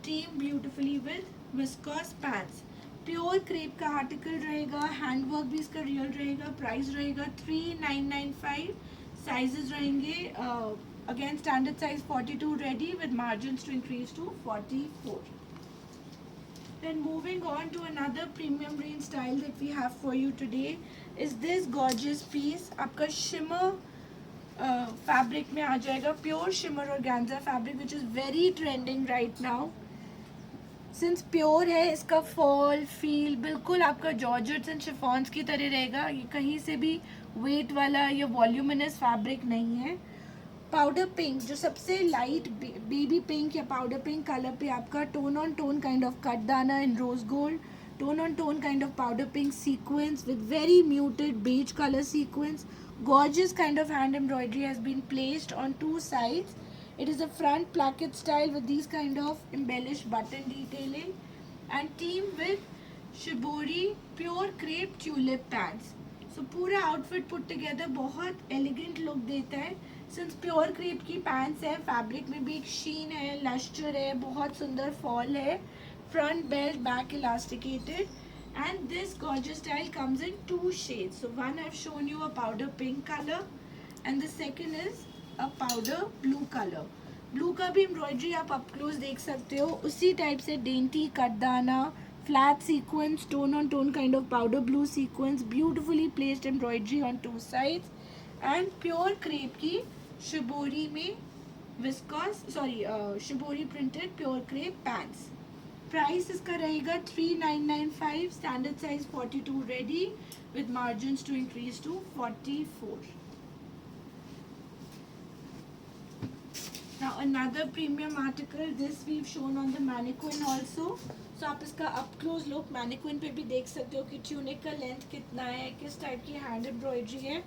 Team beautifully with viscose pants. Pure crepe का article रहेगा, hand work भी इसका real रहेगा. Price रहेगा 3995. Sizes रहेंगे again standard size 42 ready with margins to increase to 44. Then moving on to another premium range style that we have for you today is this gorgeous piece. आपका shimmer fabric में आ जाएगा, pure shimmer organza fabric which is very trending right now. Since pure है, इसका fall feel बिल्कुल आपका georgettes and शिफॉन्स की तरह रहेगा. ये कहीं से भी weight वाला या voluminous fabric नहीं है. पाउडर पिंक, जो सबसे लाइट बेबी पिंक या पाउडर पिंक कलर पे आपका tone on tone kind of cut dana in rose gold, tone on tone kind of powder pink sequence with very muted beige color sequence. Gorgeous kind of hand embroidery has been placed on two sides. It is a front placket style with these kind of embellished button detailing, and team with shibori pure crepe tulip pants. So पूरा outfit put together बहुत elegant look देता है. Since pure crepe की pants है, fabric में भी एक शीन है, लस्टर है, बहुत सुंदर फॉल है. Front belt, back elasticated, and this gorgeous style comes in to shades. So one I have shown you a powder pink colour and the second is a powder blue colour. Blue का भी embroidery आप up close देख सकते हो. उसी type से dainty कटदाना, flat sequence, tone on tone kind of powder blue sequence, beautifully placed embroidery on two sides, and pure crepe की shibori में viscose shibori printed pure crepe pants. Price इसका रहेगा 3995. Standard size 42 ready with margins to increase to 44. Now another premium article, this we've shown on the mannequin also. So आप इसका up close look mannequin पे भी देख सकते हो कि ट्यूनिक का लेंथ कितना है, किस टाइप की हैंड एम्ब्रॉयडरी है,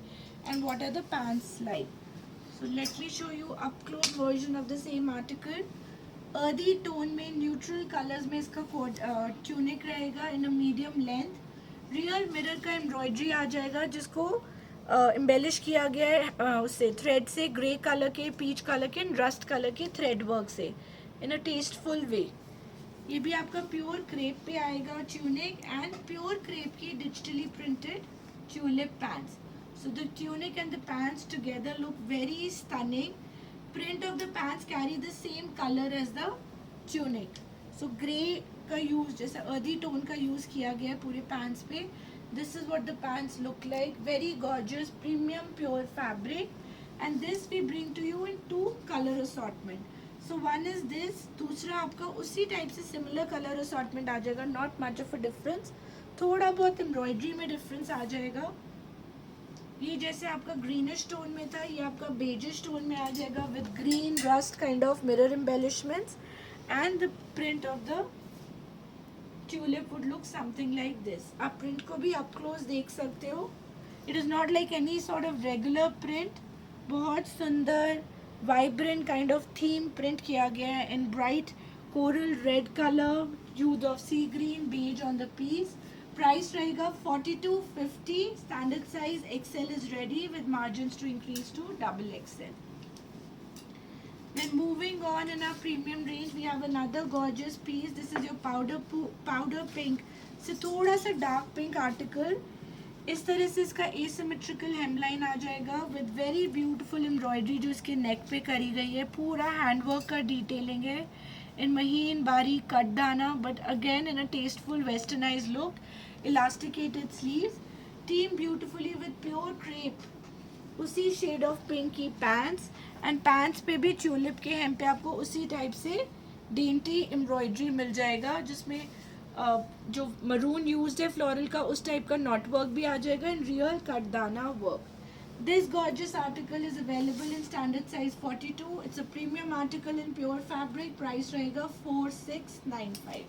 and what are the pants like. So let me show you up close version of the same article. Earthy tone में neutral colors में इसका ट्यूनिक रहेगा in a medium length. Real mirror का embroidery आ जाएगा जिसको embellish किया गया है उससे थ्रेड से, ग्रे कलर के, पीच कलर के, रस्ट कलर के थ्रेड वर्क से इन अ टेस्टफुल वे. ये भी आपका प्योर क्रेप पे आएगा ट्यूनिक, एंड प्योर क्रेप की digitally printed tulip pants. So the tunic and the pants together look very stunning. Print of the pants carry the same colour as the tunic. So grey का use, जैसे earthy tone का use किया गया है पूरे pants पे. This is what the pants look like. Very gorgeous premium pure fabric, and this we bring to you in two color assortment. So one is this, दूसरा आपका उसी टाइप से similar color assortment आ जाएगा. Not much of a difference, थोड़ा बहुत embroidery में difference आ जाएगा. ये जैसे आपका greenish tone में था, ये आपका beigeish tone में आ जाएगा with green rust kind of mirror embellishments, and the print of the tulip would look something like this. आप प्रिंट को भी अप क्लोज देख सकते हो. It is not like any sort of regular print. बहुत सुंदर vibrant kind of theme print किया गया है in bright coral red color, use of sea green beige on the piece. Price रहेगा 4250. Standard size XL is ready with margins to increase to double XL. Then moving on in our premium range, we have another gorgeous piece. This is your powder pink से थोड़ा सा dark pink article. इस तरह से इसका asymmetrical hemline आ जाएगा with very beautiful embroidery जो इसके नेक पे करी गई है. पूरा हैंडवर्क का डिटेलिंग है in महीन बारीक कट दाना, but again in a tasteful westernized look. Elasticated sleeves, team beautifully with pure crepe. उसी शेड ऑफ पिंक की पैंट्स, एंड पैंट्स पे भी ट्यूलिप के hem पे आपको उसी टाइप से डेंटी एम्ब्रॉयडरी मिल जाएगा, जिसमें जो मरून यूज्ड है फ्लोरल का उस टाइप का नॉट वर्क भी आ जाएगा इन रियल कट दाना work. This gorgeous article is available in standard size 42. It's a premium article in pure fabric. Price रहेगा 4695.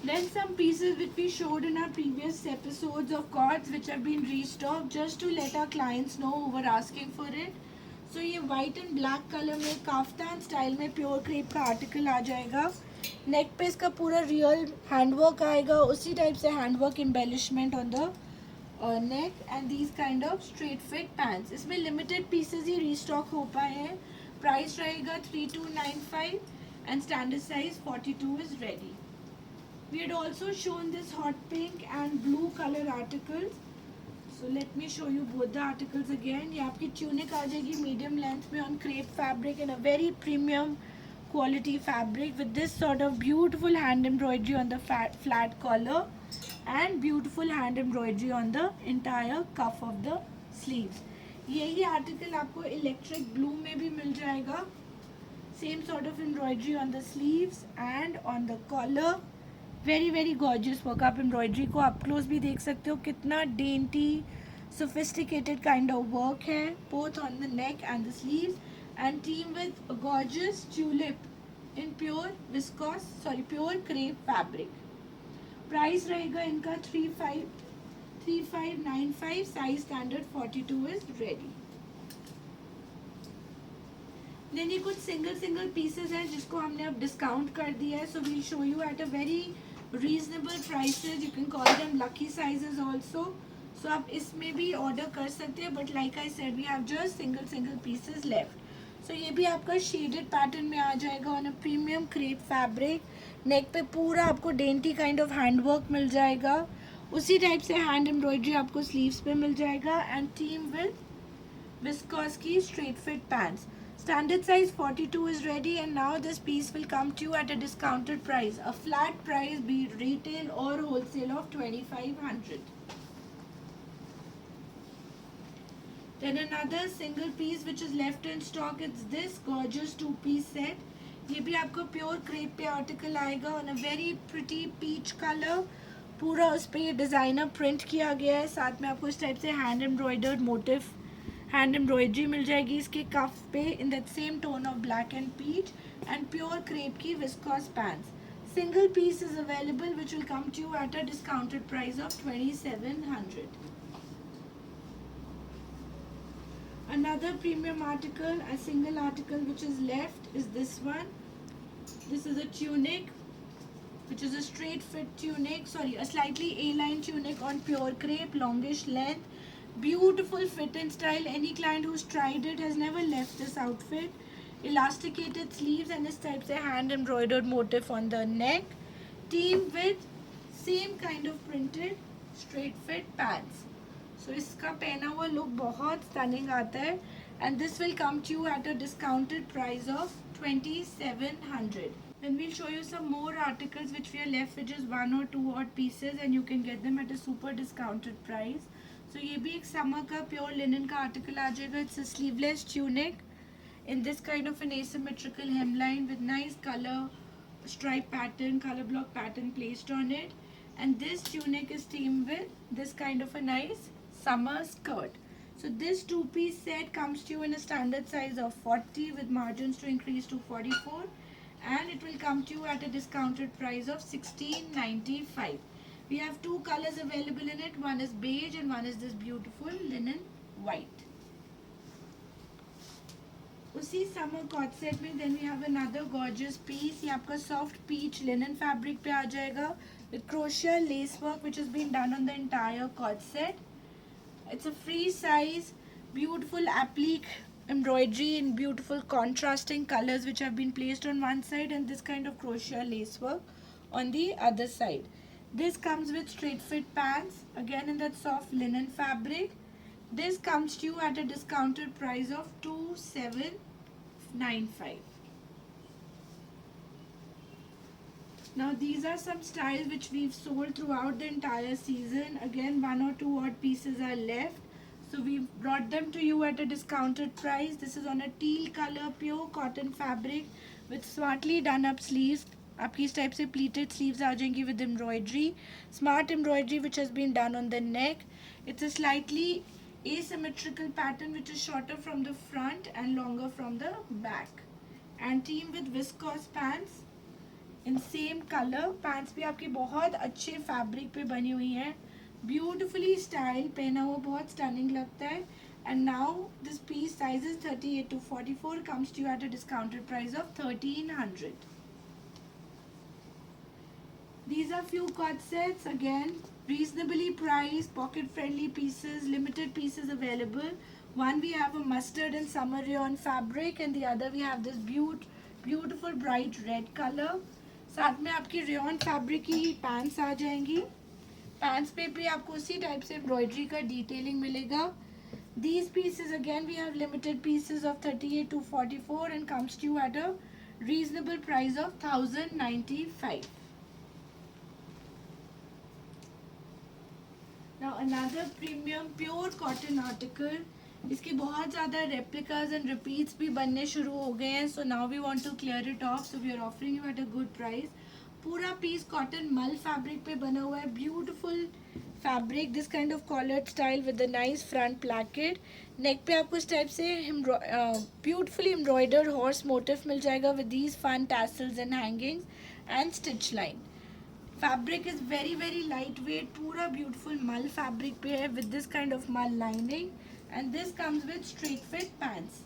Then some pieces which we showed in our previous episodes of cords which have been restocked just to let our clients know who were asking for it. So ये white and black color में kaftan style में pure crepe का article आ जाएगा. नेक पे इसका पूरा real handwork आएगा, उसी टाइप से handwork embellishment on the neck and these kind of straight fit pants. इसमें लिमिटेड पीसेज ही रीस्टॉक हो पाए हैं. प्राइस रहेगा 3295 and standard size 42 is ready. We had also shown this hot pink and blue color articles. So let me show you both the articles again. ये आपकी tunic आ जाएगी medium length में on crepe fabric in a very premium quality fabric with this sort of beautiful hand embroidery on the flat collar and beautiful hand embroidery on the entire cuff of the sleeves. यही article आपको electric blue में भी मिल जाएगा. Same sort of embroidery on the sleeves and on the collar. Very very gorgeous work. आप embroidery को up close भी देख सकते हो, कितना dainty sophisticated kind of work है both on the neck and the sleeves and team with gorgeous tulip in pure crepe fabric. Price रहेगा इनका 3595. Size standard 42 is ready. Then ये कुछ सिंगल पीसेस हैं जिसको हमने अब डिस्काउंट कर दिया है. So we'll show you at a very reasonable prices. You can call them lucky sizes also. So आप इसमें भी ऑर्डर कर सकते हैं, but like I said we have just single pieces left. So ये भी आपका शेडेड पैटर्न में आ जाएगा on a premium crepe fabric. Neck पे पूरा आपको डेंटी काइंड ऑफ हैंडवर्क मिल जाएगा, उसी टाइप से हैंड एम्ब्रॉयडरी आपको स्लीव्स पे मिल जाएगा एंड टीम विद विस्कॉस की straight fit pants. Standard size 42 is ready, and now this piece will come to you at a discounted price. A flat price, be it retail or wholesale, of 2500. Then another single piece which is left in stock. It's this gorgeous two-piece set. ये भी आपको pure crepe पे article आएगा on a very pretty peach color. पूरा उस पर designer print किया गया है. साथ में आपको इस टाइप से hand embroidered motif hand embroidery मिल जाएगी इसके कफ पे in that same tone of black and peach and pure crepe की viscose pants. Single piece is available which will come to you at a discounted price of 2700. Another premium article, a single article which is left is this one. This is a tunic which is a straight fit tunic, a slightly A-line tunic on pure crepe, longish length. Beautiful fit and style. Any client who's tried it has never left this outfit. Elasticated sleeves and this type से hand embroidered motif on the neck. Team with same kind of printed straight fit pants. So इसका पहना हुआ look बहुत stunning आता है and this will come to you at a discounted price of 2700. Then we'll show you some more articles which we are left with just 1 or 2 odd pieces and you can get them at a super discounted price. So ये भी एक summer का pure linen का article आ जाएगा. It's a sleeveless tunic in this kind of an asymmetrical hemline with nice color stripe pattern, color block pattern placed on it. And this tunic is teamed with this kind of a nice summer skirt. So this two-piece set comes to you in a standard size of 40 with margins to increase to 44. And it will come to you at a discounted price of 1695. We have two colors available in it. One is beige and one is this beautiful linen white. उसी summer cot set में then we have another gorgeous piece. ये आपका soft peach linen fabric पे आ जाएगा with crochet lace work which is been done on the entire cot set. It's a free size, beautiful applique embroidery in beautiful contrasting colors which have been placed on one side, and this kind of crochet lace work on the other side. This comes with straight fit pants, again in that soft linen fabric. This comes to you at a discounted price of 2795. Now these are some styles which we've sold throughout the entire season. Again, one or two odd pieces are left, so we've brought them to you at a discounted price. This is on a teal color pure cotton fabric with smartly done up sleeves. आपकी इस type से pleated sleeves आ जाएंगी with embroidery, smart embroidery which has been done on the neck. It's a slightly asymmetrical pattern which is shorter from the front and longer from the back, and team with viscose pants in same colour. Pants भी आपकी बहुत अच्छे fabric पे बनी हुई हैं, beautifully style, पहना हुआ बहुत स्टनिंग लगता है. And now this piece sizes 38 to 44 comes to you at a discounted price of 1300. These are few cut sets, again reasonably priced, pocket friendly pieces, limited pieces available. One we have a mustard and summer rayon fabric, and the other we have this beautiful bright red color. साथ में आपकी rayon fabric की pants आ जाएंगी. Pants पे भी आपको उसी टाइप से एम्ब्रॉयडरी का डिटेलिंग मिलेगा. These pieces again we have limited pieces of 38 to 44 and comes to you at a reasonable price of 1095. Now another premium pure cotton article. इसके बहुत ज़्यादा रेप्लिकाज एंड रिपीट्स भी बनने शुरू हो गए हैं. So now we want to clear it off, so we are offering you at a good price. पूरा पीस कॉटन मल फैब्रिक पे बना हुआ है, beautiful fabric, this kind of collared style with the nice front placket. Neck पे आपको इस type से beautifully embroidered horse motif मिल जाएगा with these fun tassels and hangings and stitch line. Fabric is very very light weight, पूरा beautiful mul fabric पे है with this kind of mul lining. And this comes with straight fit pants.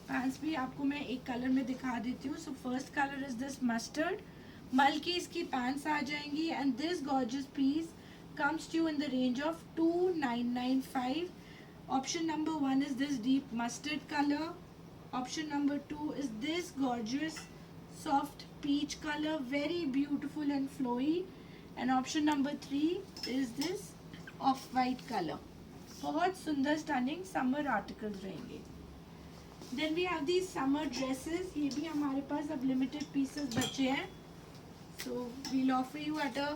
Pants भी आपको मैं एक colour में दिखा देती हूँ. So first colour is this mustard. Mul की इसकी पैंट्स आ जाएंगी and this gorgeous piece comes to you in the range of 2995. Option number 1 is this deep mustard colour. Option number 2 is this gorgeous soft peach colour, very beautiful and flowy. And option number 3 is this of white colour. बहुत सुंदर stunning summer articles रहेंगे. Then we have these summer dresses. ये भी हमारे पास अब limited pieces बचे हैं, so we'll offer you at a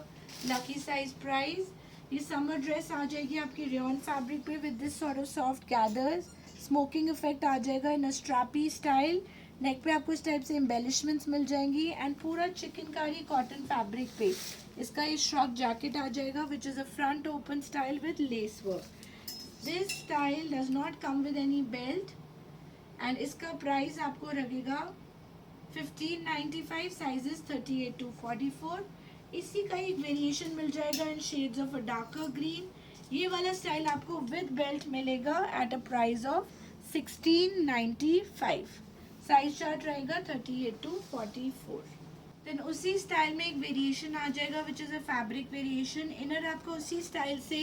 lucky size price. ये समर ड्रेस आ जाएगी आपकी रेयन फैब्रिक पे with this sort of soft gathers. Smocking effect आ जाएगा इन अ स्ट्रैपी स्टाइल. नेक पे आपको इस टाइप से एम्बेलिशमेंट्स मिल जाएंगी एंड पूरा चिकनकारी कॉटन फैब्रिक पे इसका ये श्रग जैकेट आ जाएगा विच is a front open style with lace work. This style does not come with any belt and इसका प्राइस आपको लगेगा 1595, साइजेस 38 to 44. इसी का एक वेरिएशन मिल जाएगा in shades of a darker green. ये वाला स्टाइल आपको विद बेल्ट मिलेगा at a price of 1695. Size chart रहेगा 38 to 44. देन उसी स्टाइल में एक वेरिएशन आ जाएगा विच is a fabric variation. Inner आपका उसी स्टाइल से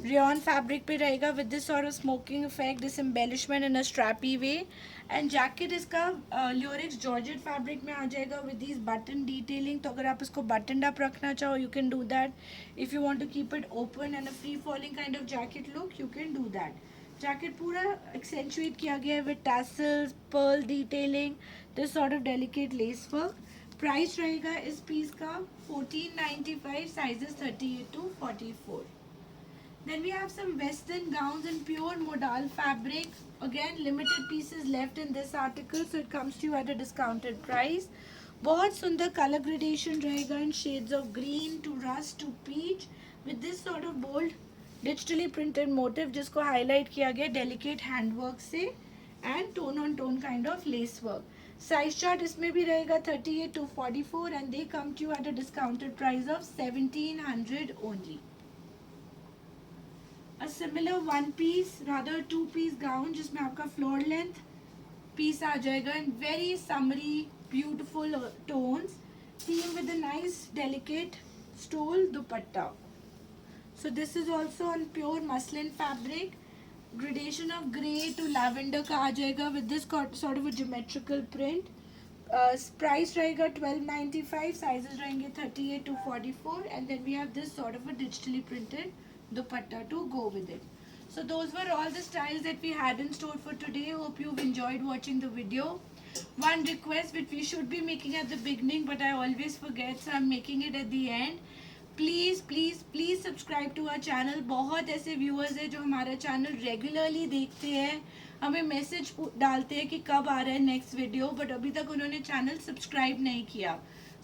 रेयन फैब्रिक पे रहेगा with this sort of smoking effect, this embellishment in a strappy way. And jacket इसका ल्यूरिक्स जॉर्जेट फैब्रिक में आ जाएगा विद दिस बटन डिटेलिंग. तो अगर आप इसको बटन अप रखना चाहो you can do that. If you want to keep it open and a free falling kind of jacket look you can do that. Jacket पूरा एक्सेंचुएट किया गया है with tassels, pearl detailing, this sort of delicate lace work. Price रहेगा इस पीस का 1495, sizes 38 to 44. Then we have some western gowns in pure modal fabric. Again, limited pieces left in this article, so it comes to you at a discounted price. बहुत सुंदर color gradation रहेगा in shades of green to rust to peach with this sort of bold digitally printed motif जिसको highlight किया गया delicate handwork से and tone on tone kind of lace work. Size chart इसमें भी रहेगा 38 to 44 and they come to you at a discounted price of 1700 only. A similar one piece, rather two piece gown जिसमें आपका floor length piece आ जाएगा in very summery beautiful tones, theme with a nice delicate stole dupatta. So this is also on pure muslin fabric. Gradation of grey to lavender का आ जाएगा with this sort of a geometrical print. Price रहेगा 1295, sizes रहेंगे 38 to 44 and then we have this sort of a digitally printed dupatta to go with it. So those were all the styles that we had in store for today. Hope you've enjoyed watching the video. One request which we should be making at the beginning but I always forget, so I'm making it at the end. Please please please subscribe to our channel. बहुत ऐसे viewers हैं जो हमारा channel regularly देखते हैं, हमें message डालते हैं कि कब आ रहा है नेक्स्ट वीडियो, बट अभी तक उन्होंने चैनल सब्सक्राइब नहीं किया.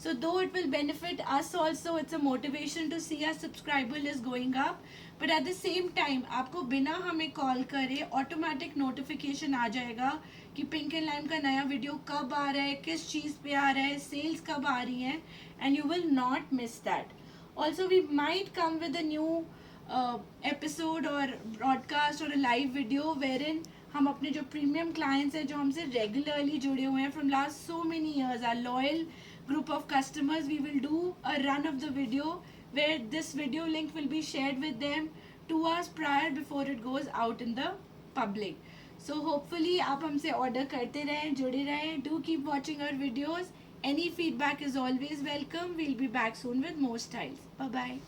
So do it will benefit us also, it's a motivation to see our subscriber list going up, but at the same time आपको बिना हमें कॉल करे ऑटोमेटिक नोटिफिकेशन आ जाएगा कि पिंक एंड लाइम का नया वीडियो कब आ रहा है, किस चीज़ पे आ रहा है, सेल्स कब आ रही हैं, and you will not miss that. Also, we might come with a new episode or broadcast or a live video wherein हम अपने जो प्रीमियम क्लाइंट्स हैं जो हमसे रेगुलरली जुड़े हुए हैं from last so many years, are loyal group of customers, we will do a run of the video where this video link will be shared with them 2 hours prior before it goes out in the public. So hopefully आप हमसे order करते रहें, जुड़े रहें. Do keep watching our videos. Any feedback is always welcome. We'll be back soon with more styles. Bye bye.